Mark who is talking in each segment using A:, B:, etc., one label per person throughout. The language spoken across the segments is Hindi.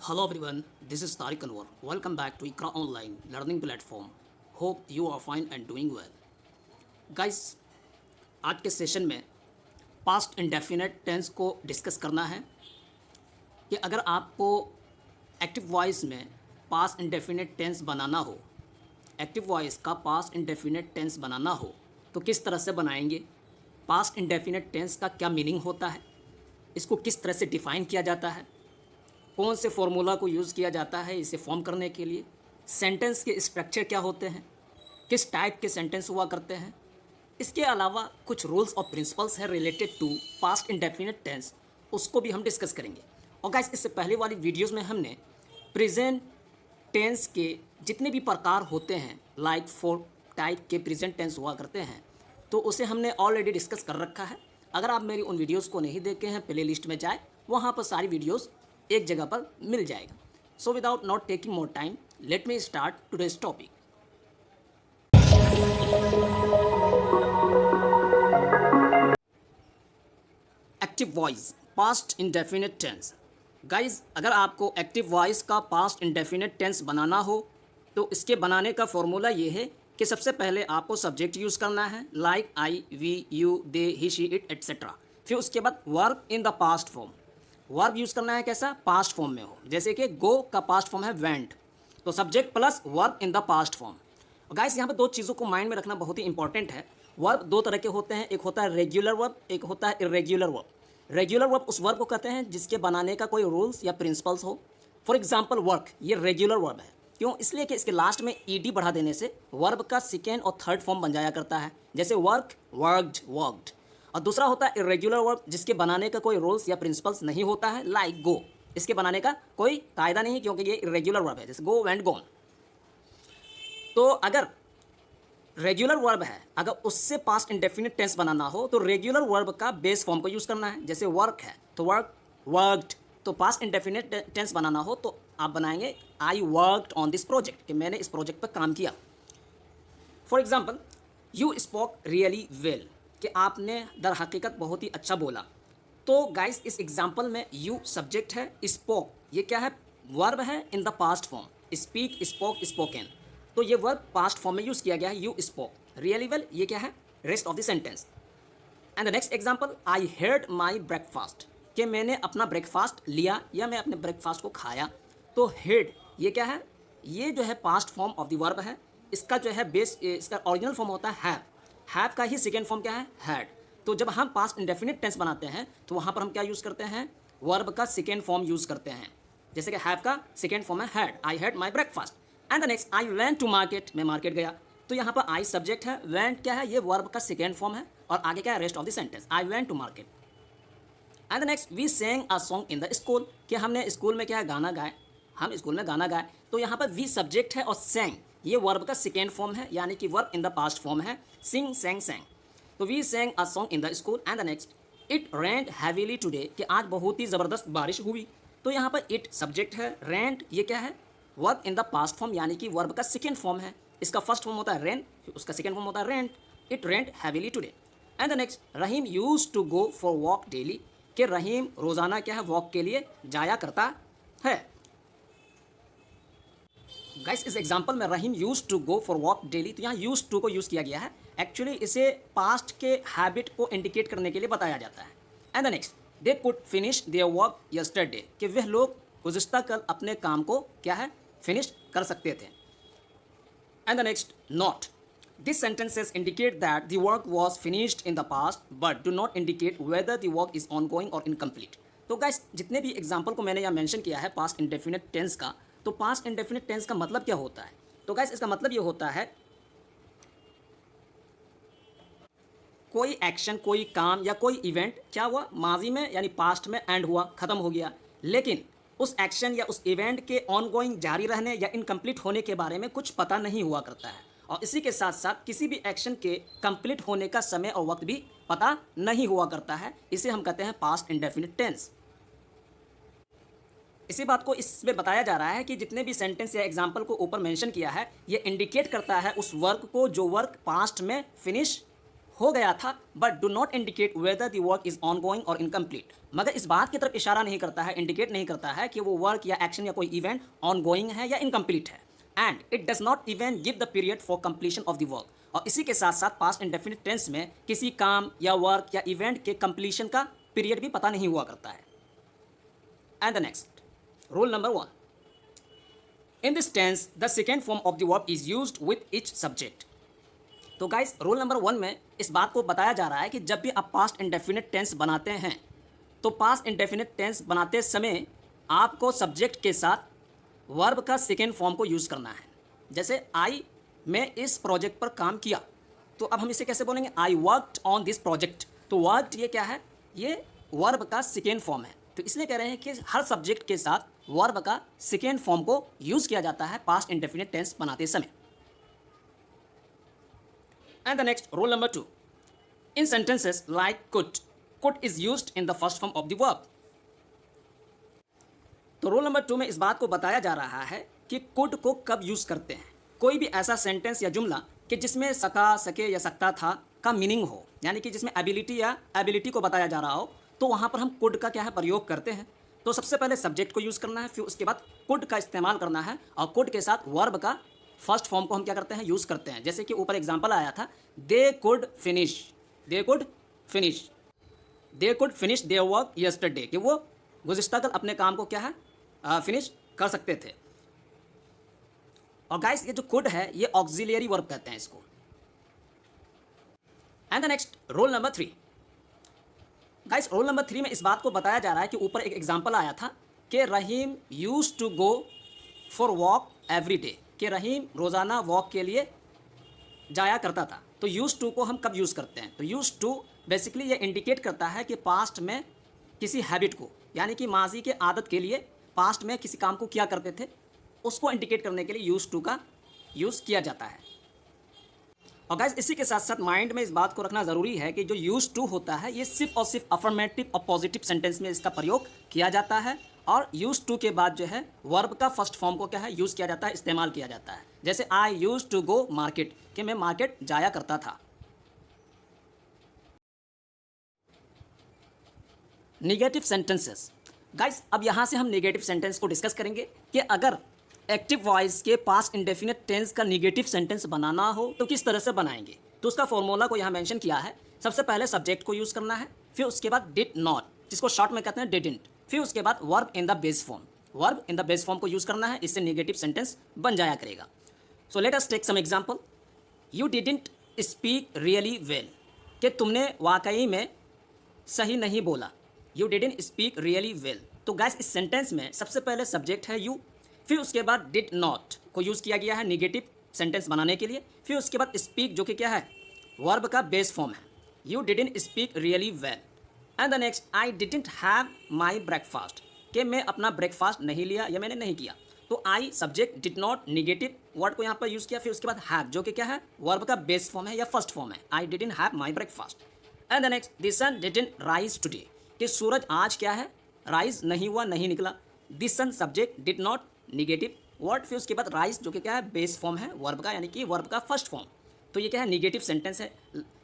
A: Hello everyone, this is Tariq Anwar. Welcome back to Ikra Online Learning Platform. Hope you are fine and doing well. Guys, आज के सेशन में पास्ट इंडेफिनेट टेंस को डिस्कस करना है कि अगर आपको एक्टिव वॉइस में पास्ट इंडेफिनेट टेंस बनाना हो, एक्टिव वॉइस का पास्ट इंडेफिनेट टेंस बनाना हो तो किस तरह से बनाएंगे, पास्ट इंडेफिनेट टेंस का क्या मीनिंग होता है, इसको किस तरह से डिफ़ाइन किया जाता है, कौन से फॉर्मूला को यूज़ किया जाता है इसे फॉर्म करने के लिए, सेंटेंस के स्ट्रक्चर क्या होते हैं, किस टाइप के सेंटेंस हुआ करते हैं। इसके अलावा कुछ रूल्स और प्रिंसिपल्स हैं related to past indefinite tense, उसको भी हम डिस्कस करेंगे। और गाइस, इससे पहले वाली वीडियोस में हमने प्रेजेंट टेंस के जितने भी प्रकार होते हैं, लाइक 4 टाइप के प्रेजेंट टेंस हुआ करते हैं, तो उसे हमने ऑलरेडी डिस्कस कर रखा है। अगर आप मेरी उन वीडियोज़ को नहीं देखे हैं, प्ले लिस्ट में जाए, वहाँ पर सारी वीडियोज़ एक जगह पर मिल जाएगा। So without not taking more time, let me start today's topic. Active voice past indefinite tense. Guys, अगर आपको एक्टिव वॉइस का पास्ट इंडेफिनिट टेंस बनाना हो तो इसके बनाने का फॉर्मूला ये है कि सबसे पहले आपको सब्जेक्ट यूज़ करना है, like I, we, you, they, he, she, it, etcetera. फिर उसके बाद verb in the past form, verb use करना है कैसा, पास्ट फॉर्म में हो। जैसे कि गो का पास्ट फॉर्म है वेंट, तो subject plus verb in the past form. Guys, यहाँ पर दो चीज़ों को माइंड में रखना बहुत ही इंपॉर्टेंट है। वर्ब दो तरह के होते हैं, एक होता है रेगुलर वर्ब, एक होता है इरेगुलर वर्ब। रेगुलर वर्ब उस वर्ब को कहते हैं जिसके बनाने का कोई रूल्स या प्रिंसिपल्स हो। फॉर एग्जाम्पल वर्क, ये रेगुलर वर्ब है। क्यों? इसलिए कि इसके लास्ट में ईडी बढ़ा देने से वर्ब का सेकेंड और थर्ड फॉर्म बन जाया करता है, जैसे वर्क, वर्कड, वर्कड। और दूसरा होता है इरेगुलर वर्ब, जिसके बनाने का कोई रूल्स या प्रिंसिपल्स नहीं होता है, लाइक गो। इसके बनाने का कोई कायदा नहीं, क्योंकि ये इरेगुलर वर्ब है, जैसे गो, वेंट, गॉन। तो अगर रेगुलर वर्ब है, अगर उससे पास्ट इंडेफिनिट टेंस बनाना हो तो रेगुलर वर्ब का बेस फॉर्म को यूज़ करना है। जैसे वर्क है तो वर्क, वर्कड। तो पास्ट इंडेफिनिट टेंस बनाना हो तो आप बनाएंगे I worked on this project, कि मैंने इस प्रोजेक्ट पर काम किया। For example, you spoke really well, कि आपने दर हकीकत बहुत ही अच्छा बोला। तो गाइस, इस एग्जाम्पल में यू सब्जेक्ट है, स्पोक ये क्या है, वर्ब है इन the past form, speak, spoke, spoken. तो ये वर्ब पास्ट फॉर्म में यूज़ किया गया है, यू स्पोक। रियली वेल ये क्या है, rest of the sentence. And the next example, I had my breakfast, कि मैंने अपना ब्रेकफास्ट लिया या मैं अपने ब्रेकफास्ट को खाया। तो हैड ये क्या है, ये जो है past form of the verb है। इसका जो है बेस, इसका ओरिजिनल फॉर्म होता है हैव का ही सेकेंड फॉर्म क्या है, हैड। तो जब हम पास्ट इंडेफिनिट टेंस बनाते हैं तो वहाँ पर हम क्या यूज़ करते हैं, वर्ब का सेकेंड फॉर्म यूज़ करते हैं। जैसे कि हैव का सेकेंड फॉर्म है had, I had my breakfast. And the next, I went to market, मैं मार्केट गया। तो यहाँ पर आई सब्जेक्ट है, वेंट क्या है, ये वर्ब का सेकेंड फॉर्म है, और आगे क्या है, rest of the sentence, I went to market. And the next, we sang a song in the school, कि हमने स्कूल में क्या है, गाना गाए, हम स्कूल में गाना गाए। तो यहाँ पर वी सब्जेक्ट है और सेंग ये वर्ब का सेकेंड फॉर्म है, यानी कि verb in the past form है, सिंग, सेंग, सेंग। तो we sang a song in the school. And the next, it rained heavily today, कि आज बहुत ही ज़बरदस्त बारिश हुई। तो यहाँ पर इट सब्जेक्ट है, रेंड ये क्या है, verb in the past form, यानी कि वर्ब का सेकेंड फॉर्म है। इसका फर्स्ट फॉर्म होता है रेन, उसका सेकेंड फॉर्म होता है rained. It rained heavily today. And the next, Rahim use to go for walk daily, कि रहीम रोज़ाना क्या है, वॉक के लिए जाया करता है। गाइस, इस एग्जांपल में Rahim use to go for walk daily, तो यहाँ यूज टू को यूज़ किया गया है। एक्चुअली इसे पास्ट के हैबिट को इंडिकेट करने के लिए बताया जाता है। And the next, they could finish their work yesterday, कि वह लोग गुज़िश्ता कल अपने काम को क्या है, फिनिश कर सकते थे। And the next, not, this sentences indicate that the work was finished in the past but do not indicate whether the work is ongoing or incomplete। तो गाइस, जितने भी एग्जांपल को मैंने यहाँ मेंशन किया है पास्ट इंडेफिनिट टेंस का, तो पास्ट इंडेफिनिट टेंस का मतलब क्या होता है, तो गाइस इसका मतलब ये होता है कोई एक्शन, कोई काम या कोई इवेंट क्या हुआ माजी में, यानी पास्ट में एंड हुआ, ख़त्म हो गया, लेकिन उस एक्शन या उस इवेंट के ऑनगोइंग जारी रहने या इनकम्प्लीट होने के बारे में कुछ पता नहीं हुआ करता है। और इसी के साथ साथ किसी भी एक्शन के कंप्लीट होने का समय और वक्त भी पता नहीं हुआ करता है। इसे हम कहते हैं पास्ट इंडेफिनिट टेंस। इसी बात को इसमें बताया जा रहा है कि जितने भी सेंटेंस या एग्जाम्पल को ऊपर मेंशन किया है, ये इंडिकेट करता है उस वर्क को जो वर्क पास्ट में फिनिश हो गया था, but do not indicate whether the work is on going और इनकम्प्लीट। मगर इस बात की तरफ इशारा नहीं करता है, इंडिकेट नहीं करता है कि वो वर्क या एक्शन या कोई इवेंट ऑन गोइंग है या इनकम्प्लीट है। And it does not even give the period for completion of the work. और इसी के साथ साथ पास्ट इंडेफिनिट टेंस में किसी काम या वर्क या इवेंट के कंप्लीशन का पीरियड भी पता नहीं हुआ करता है। And the next rule number 1, in this tense the second form of the verb is used with each subject. तो गाइस रूल नंबर 1 में इस बात को बताया जा रहा है कि जब भी आप पास्ट इंडेफिनिट टेंस बनाते हैं तो पास्ट इंडेफिनिट टेंस बनाते समय आपको सब्जेक्ट के साथ वर्ब का सेकेंड फॉर्म को यूज़ करना है। जैसे आई मैं इस प्रोजेक्ट पर काम किया, तो अब हम इसे कैसे बोलेंगे, I worked on this project. तो वर्कड ये क्या है, ये वर्ब का सेकेंड फॉर्म है। तो इसलिए कह रहे हैं कि हर सब्जेक्ट के साथ वर्ब का सेकेंड फॉर्म को यूज़ किया जाता है पास्ट इंडेफिनिट टेंस बनाते समय। And the next rule number 2, in sentences like could is used in the first form of the verb. तो रूल नंबर 2 में इस बात को बताया जा रहा है कि कुड को कब यूज़ करते हैं। कोई भी ऐसा सेंटेंस या जुमला कि जिसमें सका, सके या सकता था का मीनिंग हो, यानी कि जिसमें एबिलिटी या एबिलिटी को बताया जा रहा हो, तो वहाँ पर हम कुड का क्या है प्रयोग करते हैं। तो सबसे पहले सब्जेक्ट को यूज़ करना है, फिर उसके बाद कुड का इस्तेमाल करना है, और कुड के साथ वर्ब का फर्स्ट फॉर्म को हम क्या करते हैं, यूज़ करते हैं। जैसे कि ऊपर एग्जाम्पल आया था, they could finish their work yesterday, कि वो गुज़िश्ता कल अपने काम को क्या है फिनिश कर सकते थे। और गाइस ये जो कुड है ये ऑक्सिलियरी वर्ब कहते हैं इसको। And the next rule number 3, guys rule number 3 में इस बात को बताया जा रहा है कि ऊपर एक एग्जांपल आया था कि Rahim used to go for walk every day, कि रहीम रोज़ाना वॉक के लिए जाया करता था। तो यूज टू को हम कब यूज़ करते हैं, तो यूज टू बेसिकली ये इंडिकेट करता है कि पास्ट में किसी हैबिट को, यानी कि माजी के आदत के लिए पास्ट में किसी काम को किया करते थे, उसको इंडिकेट करने के लिए यूज टू का यूज़ किया जाता है। और गाइस इसी के साथ साथ माइंड में इस बात को रखना ज़रूरी है कि जो यूज टू होता है ये सिर्फ और सिर्फ अफर्मेटिव और पॉजिटिव सेंटेंस में इसका प्रयोग किया जाता है, और यूज टू के बाद जो है वर्ब का फर्स्ट फॉर्म को क्या है यूज़ किया जाता है, इस्तेमाल किया जाता है। जैसे आई यूज टू गो मार्केट, कि मैं मार्केट जाया करता था। निगेटिव सेंटेंसेस, गाइस अब यहाँ से हम निगेटिव सेंटेंस को डिस्कस करेंगे कि अगर एक्टिव वॉइस के पास्ट इंडेफिनिट टेंस का निगेटिव सेंटेंस बनाना हो तो किस तरह से बनाएंगे। तो उसका फॉर्मूला को यहाँ मेंशन किया है। सबसे पहले सब्जेक्ट को यूज़ करना है, फिर उसके बाद डिड नॉट, जिसको शॉर्ट में कहते हैं डिडंट, फिर उसके बाद verb in the base form को यूज़ करना है। इससे निगेटिव सेंटेंस बन जाया करेगा। So let us take some example. You didn't speak really well, कि तुमने वाकई में सही नहीं बोला। You didn't speak really well. तो गाइस इस सेंटेंस में सबसे पहले सब्जेक्ट है यू, फिर उसके बाद डिड नॉट को यूज़ किया गया है निगेटिव सेंटेंस बनाने के लिए, फिर उसके बाद स्पीक जो कि क्या है वर्ब का बेस फॉर्म है। You didn't speak really well. And the next, I didn't have my breakfast, कि मैं अपना ब्रेकफास्ट नहीं लिया या मैंने नहीं किया। तो I subject, did not negative word को यहाँ पर यूज़ किया, फिर उसके बाद हैव जो कि क्या है वर्ब का बेस फॉर्म है या फर्स्ट फॉर्म है। I didn't have my breakfast. And the next, the sun didn't rise today, कि सूरज आज क्या है राइज नहीं हुआ, नहीं निकला। The sun subject, did not negative word, फिर उसके बाद राइज जो कि क्या है बेस फॉर्म है वर्ब का, यानी कि वर्ब का फर्स्ट फॉर्म। तो ये क्या है निगेटिव सेंटेंस है।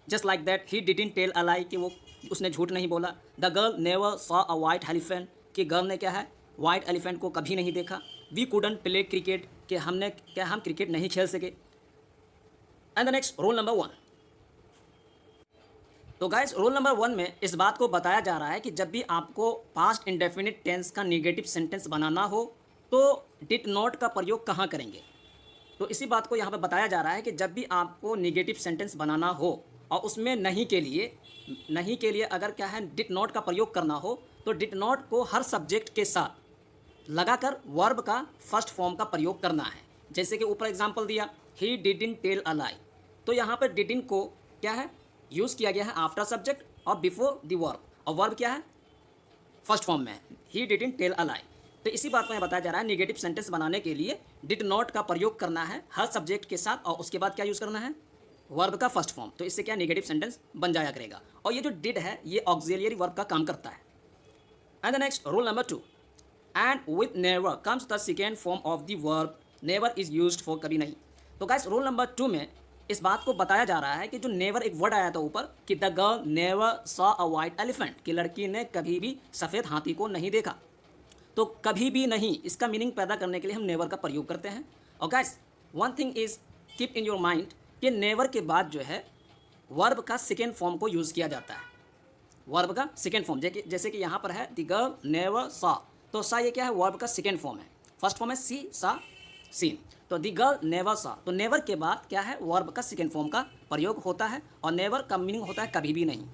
A: Just like that, he didn't tell a lie, कि वो उसने झूठ नहीं बोला। The girl never saw a white elephant, कि गर्ल ने क्या है वाइट एलिफेंट को कभी नहीं देखा। वी कुडंट प्ले क्रिकेट, कि हम क्रिकेट नहीं खेल सके। And the next rule number 1, तो गाइस रूल नंबर 1 में इस बात को बताया जा रहा है कि जब भी आपको पास्ट इंडेफिनिट टेंस का निगेटिव सेंटेंस बनाना हो तो डिड नॉट का प्रयोग कहाँ करेंगे। तो इसी बात को यहाँ पर बताया जा रहा है कि जब भी आपको निगेटिव सेंटेंस बनाना हो और उसमें नहीं के लिए अगर क्या है डिड नॉट का प्रयोग करना हो, तो डिड नॉट को हर सब्जेक्ट के साथ लगाकर वर्ब का फर्स्ट फॉर्म का प्रयोग करना है। जैसे कि ऊपर एग्जांपल दिया, ही डिडंट टेल अ लाई, तो यहाँ पर डिडंट को क्या है यूज़ किया गया है आफ्टर सब्जेक्ट और बिफोर द वर्ब, और वर्ब क्या है फर्स्ट फॉर्म में, ही डिडंट टेल अ लाई। तो इसी बात को यहाँ बताया जा रहा है निगेटिव सेंटेंस बनाने के लिए डिड नॉट का प्रयोग करना है हर सब्जेक्ट के साथ, और उसके बाद क्या यूज़ करना है वर्ब का फर्स्ट फॉर्म। तो इससे क्या नेगेटिव सेंटेंस बन जाया करेगा। और ये जो डिड है ये ऑक्सिलियरी वर्ब का काम करता है। And the next rule number 2, and with never comes the second form of the verb, never is used for कभी नहीं। तो गाइस रूल नंबर 2 में इस बात को बताया जा रहा है कि जो नेवर एक वर्ड आया था ऊपर कि the girl never saw a white elephant, कि लड़की ने कभी भी सफ़ेद हाथी को नहीं देखा। तो कभी भी नहीं, इसका मीनिंग पैदा करने के लिए हम नेवर का प्रयोग करते हैं। और guys one thing is keep in your mind कि नेवर के बाद जो है वर्ब का सेकेंड फॉर्म को यूज़ किया जाता है। वर्ब का सेकेंड फॉर्म जैसे कि यहाँ पर है द गर्ल नेवर सॉ, तो सा ये क्या है, वर्ब का सेकेंड फॉर्म है। फर्स्ट फॉर्म है सी सा सीन, तो द गर्ल नेवर सॉ, तो नेवर के बाद क्या है, वर्ब का सेकेंड फॉर्म का प्रयोग होता है। और नेवर का मीनिंग होता है कभी भी नहीं।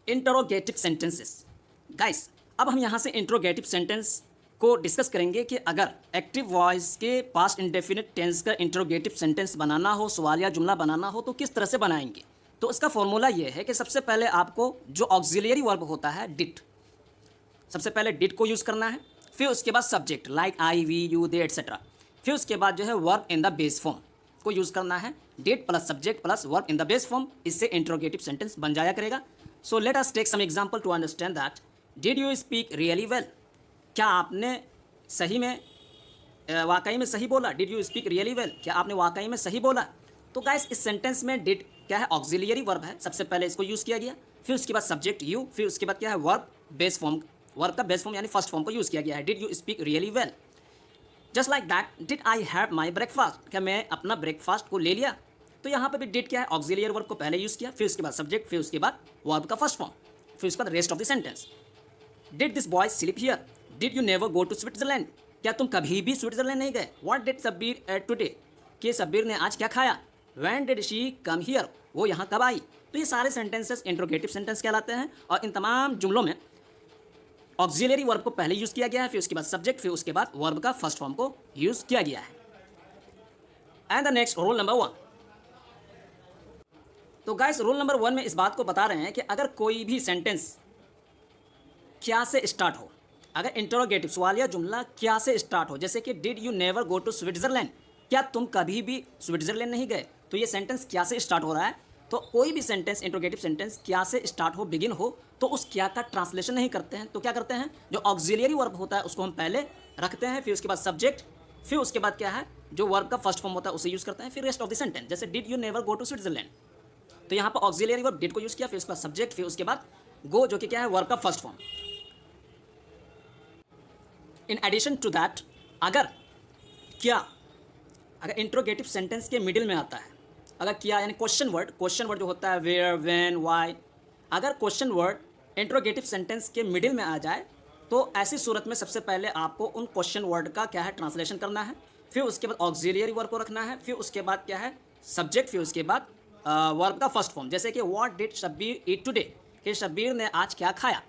A: Interrogative sentences. गाइस अब हम यहाँ से इंटरोगेटिव सेंटेंस को डिस्कस करेंगे कि अगर एक्टिव वॉइस के पास्ट इंडेफिनिट टेंस का इंटरोगेटिव सेंटेंस बनाना हो, सवाल या जुमला बनाना हो, तो किस तरह से बनाएंगे। तो इसका फॉर्मूला ये है कि सबसे पहले आपको जो ऑक्सिलियरी वर्ब होता है डिड, सबसे पहले डिड को यूज़ करना है, फिर उसके बाद subject like I we you they etcetera, फिर उसके बाद जो है verb in the base form को यूज़ करना है। Did plus subject plus verb in the base form, इससे इंटरोगेटिव सेंटेंस बन जाया करेगा। So let us take some example to understand that. Did you speak really well, क्या आपने सही में वाकई में सही बोला। Did you speak really well, क्या आपने वाकई में सही बोला। तो गाइस इस सेंटेंस में डिड क्या है, ऑक्सिलियरी वर्ब है, सबसे पहले इसको यूज़ किया गया, फिर उसके बाद सब्जेक्ट यू, फिर उसके बाद क्या है वर्ब बेस फॉर्म, वर्ब का बेस फॉर्म यानी फर्स्ट फॉर्म को यूज़ किया गया है। Did you speak really well. Just like that did I have my breakfast, क्या मैं अपना ब्रेकफास्ट को ले लिया। तो यहाँ पे भी डिड क्या है, ऑक्सिलियरी वर्ब को पहले यूज़ किया, फिर उसके बाद सब्जेक्ट, फिर उसके बाद वर्ब का फर्स्ट फॉर्म, फिर उसके बाद rest of the sentence. Did this boy sleep here, did you never go to Switzerland, क्या तुम कभी भी स्विट्जरलैंड नहीं गए। What did Sabbir ate today, कि सब्बीर ने आज क्या खाया। When did she come here, वो यहाँ कब आई। तो ये सारे सेंटेंसेस इंट्रोगेटिव सेंटेंस कहलाते हैं। और इन तमाम जुमलों में ऑक्सिलियरी वर्ब को पहले यूज़ किया गया है, फिर उसके बाद सब्जेक्ट, फिर उसके बाद वर्ब का फर्स्ट फॉर्म को यूज़ किया गया है। And the next rule number 1। तो गाइस रूल नंबर 1 में इस बात को बता रहे हैं कि अगर कोई भी सेंटेंस क्या से स्टार्ट हो, अगर इंटरोगेटिव सवाल या जुमला क्या से स्टार्ट हो, जैसे कि did you never go to Switzerland, क्या तुम कभी भी स्विट्जरलैंड नहीं गए, तो ये सेंटेंस क्या से स्टार्ट हो रहा है। तो कोई भी सेंटेंस इंटरोगेटिव सेंटेंस क्या से स्टार्ट हो, बिगिन हो, तो उस क्या का ट्रांसलेशन नहीं करते हैं। तो क्या करते हैं, जो ऑक्सिलियरी वर्ब होता है उसको हम पहले रखते हैं, फिर उसके बाद सब्जेक्ट, फिर उसके बाद क्या है जो वर्ब का फर्स्ट फॉर्म होता है उसे यूज़ करते हैं, फिर रेस्ट ऑफ द सेंटेंस। जैसे did you never go to Switzerland, तो यहाँ पर ऑक्सिलियरी वर्ब डिड को यूज़ किया, फिर उसके बाद सब्जेक्ट, फिर उसके बाद गो जो कि क्या है वर्ब का first form. In addition to that, अगर इंट्रोगेटिव सेंटेंस के मिडिल में आता है, अगर क्या यानी क्वेश्चन वर्ड जो होता है वेयर व्हेन व्हाई, अगर क्वेश्चन वर्ड इंट्रोगेटिव सेंटेंस के मिडिल में आ जाए, तो ऐसी सूरत में सबसे पहले आपको उन क्वेश्चन वर्ड का क्या है ट्रांसलेशन करना है, फिर उसके बाद ऑक्सिलियरी वर्ब को रखना है, फिर उसके बाद क्या है सब्जेक्ट, फिर उसके बाद वर्ब का फर्स्ट फॉर्म। जैसे कि what did Shabbir eat today, कि शब्बीर ने आज क्या खाया,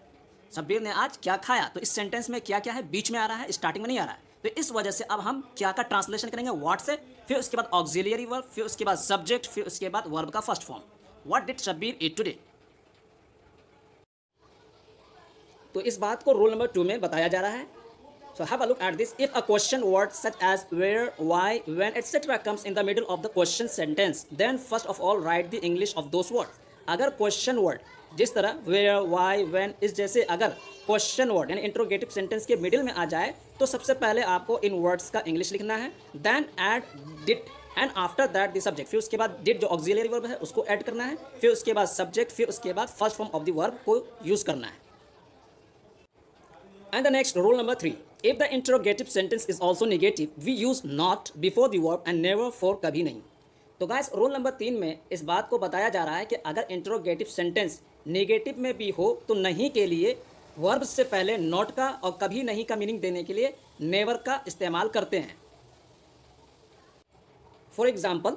A: शब्बीर ने आज क्या खाया। तो इस सेंटेंस में क्या क्या है, बीच में आ रहा है, स्टार्टिंग में नहीं आ रहा है। तो इस वजह से अब हम क्या का ट्रांसलेशन करेंगे व्हाट से, फिर उसके बाद ऑक्सिलियरी वर्ब, फिर उसके बाद सब्जेक्ट, फिर उसके बाद वर्ब का first form. What did Shabbir eat today. तो इस बात को रूल नंबर 2 में बताया जा रहा है। So have a look at this. If a question word such as where, why, when, etc. comes in the middle of the question sentence, then first of all write the English of those words. अगर question word जिस तरह where, why, when इस जैसे अगर question word यानी इंट्रोगेटिव सेंटेंस के मिडिल में आ जाए, तो सबसे पहले आपको इन वर्ड्स का इंग्लिश लिखना है। Then add did and after that the subject. फिर उसके बाद did जो ऑक्सिलियरी वर्ब है उसको ऐड करना है, फिर उसके बाद सब्जेक्ट, फिर उसके बाद first form of the verb को यूज़ करना है। And the next rule number 3. If the interrogative sentence is also negative, we use not before the verb and never for कभी नहीं। तो गाइस रूल नंबर 3 में इस बात को बताया जा रहा है कि अगर इंट्रोगेटिव सेंटेंस नेगेटिव में भी हो तो नहीं के लिए वर्ब से पहले नॉट का और कभी नहीं का मीनिंग देने के लिए नेवर का इस्तेमाल करते हैं। For example,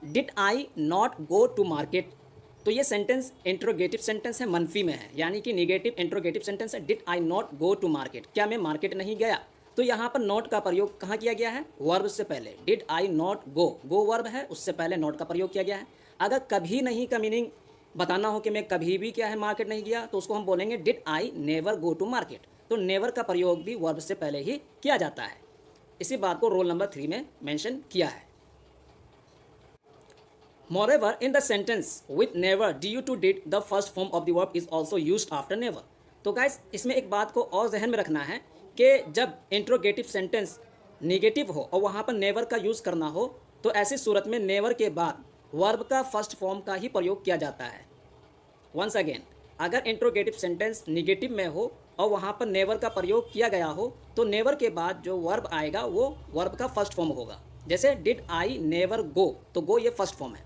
A: did I not go to market, तो ये सेंटेंस इंट्रोगेटिव सेंटेंस है, मनफी में है, यानी कि निगेटिव इंट्रोगेटिव सेंटेंस है। Did I not go to market, क्या मैं मार्केट नहीं गया। तो यहाँ पर नॉट का प्रयोग कहाँ किया गया है, वर्ब से पहले। Did I not go, go verb है, उससे पहले नॉट का प्रयोग किया गया है। अगर कभी नहीं का मीनिंग बताना हो कि मैं कभी भी क्या है मार्केट नहीं गया, तो उसको हम बोलेंगे did I never go to market. तो नेवर का प्रयोग भी वर्ब से पहले ही किया जाता है। इसी बात को रोल नंबर 3 में मेंशन किया है। Moreover, in the sentence with never, due to did, the first form of the verb is also used after never. तो गाइस इसमें एक बात को और जहन में रखना है कि जब इंट्रोगेटिव सेंटेंस निगेटिव हो और वहाँ पर नेवर का यूज़ करना हो तो ऐसी सूरत में नेवर के बाद वर्ब का फर्स्ट फॉर्म का ही प्रयोग किया जाता है। वंस अगेन, अगर इंट्रोगेटिव सेंटेंस निगेटिव में हो और वहाँ पर नेवर का प्रयोग किया गया हो तो नेवर के बाद जो वर्ब आएगा वो वर्ब का फर्स्ट फॉर्म होगा। जैसे डिड आई नेवर गो, तो गो ये फर्स्ट फॉर्म है।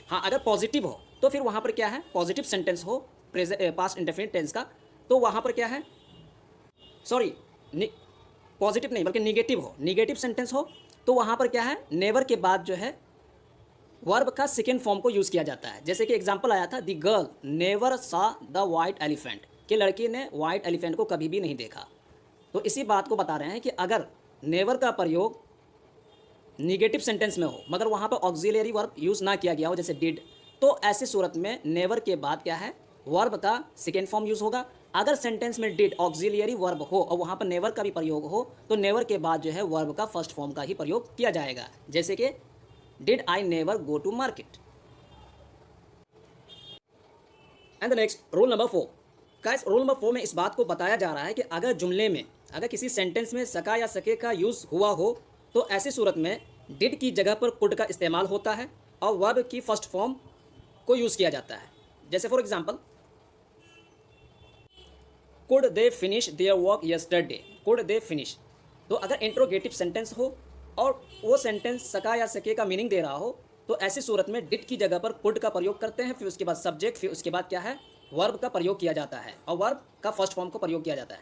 A: हाँ, अगर पॉजिटिव हो तो फिर वहाँ पर क्या है, पॉजिटिव सेंटेंस हो पास्ट इंडेफिनिट टेंस का, तो वहाँ पर क्या है, सॉरी पॉजिटिव नहीं बल्कि निगेटिव हो, निगेटिव सेंटेंस हो तो वहाँ पर क्या है, नेवर के बाद जो है वर्ब का सेकेंड फॉर्म को यूज़ किया जाता है। जैसे कि एग्जांपल आया था, द गर्ल नेवर सा द वाइट एलिफेंट, कि लड़की ने वाइट एलिफेंट को कभी भी नहीं देखा। तो इसी बात को बता रहे हैं कि अगर नेवर का प्रयोग निगेटिव सेंटेंस में हो मगर वहाँ पर ऑक्सिलरी वर्ब यूज़ ना किया गया हो जैसे डिड, तो ऐसी सूरत में नेवर के बाद क्या है, वर्ब का सेकेंड फॉर्म यूज़ होगा। अगर सेंटेंस में डिड ऑक्सिलरी वर्ब हो और वहाँ पर नेवर का भी प्रयोग हो तो नेवर के बाद जो है वर्ब का फर्स्ट फॉर्म का ही प्रयोग किया जाएगा। जैसे कि did I never go to market. And the next rule number 4। Guys, rule number 4 में इस बात को बताया जा रहा है कि अगर जुमले में, अगर किसी सेंटेंस में सका या सके का यूज़ हुआ हो तो ऐसी सूरत में डिड की जगह पर कुड का इस्तेमाल होता है और वर्ब की फर्स्ट फॉर्म को यूज़ किया जाता है। जैसे for example, could they finish their work yesterday, could they finish. तो अगर इंट्रोगेटिव सेंटेंस हो और वो सेंटेंस सका या सके का मीनिंग दे रहा हो तो ऐसी सूरत में डिड की जगह पर कुड का प्रयोग करते हैं, फिर उसके बाद सब्जेक्ट, फिर उसके बाद क्या है, वर्ब का प्रयोग किया जाता है और वर्ब का फर्स्ट फॉर्म को प्रयोग किया जाता है।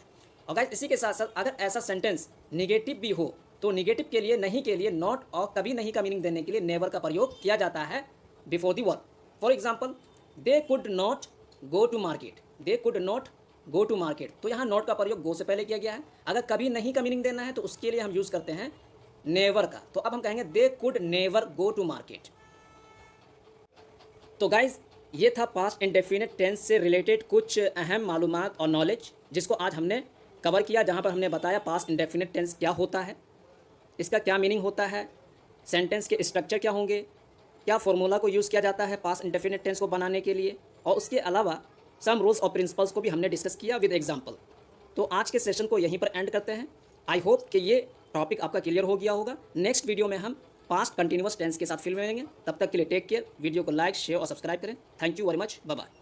A: और गाइस, इसी के साथ साथ अगर ऐसा सेंटेंस निगेटिव भी हो तो निगेटिव के लिए, नहीं के लिए, नॉट और कभी नहीं का मीनिंग देने के लिए नेवर का प्रयोग किया जाता है before the verb. For example, they could not go to market, they could not go to market. तो यहाँ नॉट का प्रयोग गो से पहले किया गया है। अगर कभी नहीं का मीनिंग देना है तो उसके लिए हम यूज़ करते हैं नेवर का। तो अब हम कहेंगे they could never go to market. तो गाइज, ये था पास्ट इंडेफिनिट टेंस से रिलेटेड कुछ अहम मालूमात और नॉलेज जिसको आज हमने कवर किया, जहाँ पर हमने बताया पास्ट इंडेफिनिट टेंस क्या होता है, इसका क्या मीनिंग होता है, सेंटेंस के स्ट्रक्चर क्या होंगे, क्या फॉर्मूला को यूज़ किया जाता है पास्ट इंडेफिनिट टेंस को बनाने के लिए, और उसके अलावा सम रूल्स और प्रिंसिपल्स को भी हमने डिस्कस किया विद एग्जाम्पल। तो आज के सेशन को यहीं पर एंड करते हैं। आई होप कि ये टॉपिक आपका क्लियर हो गया होगा। नेक्स्ट वीडियो में हम पास्ट कंटिन्यूअस टेंस के साथ फिर मिलेंगे। तब तक के लिए टेक केयर। वीडियो को लाइक, शेयर और सब्सक्राइब करें। Thank you very much. Bye bye.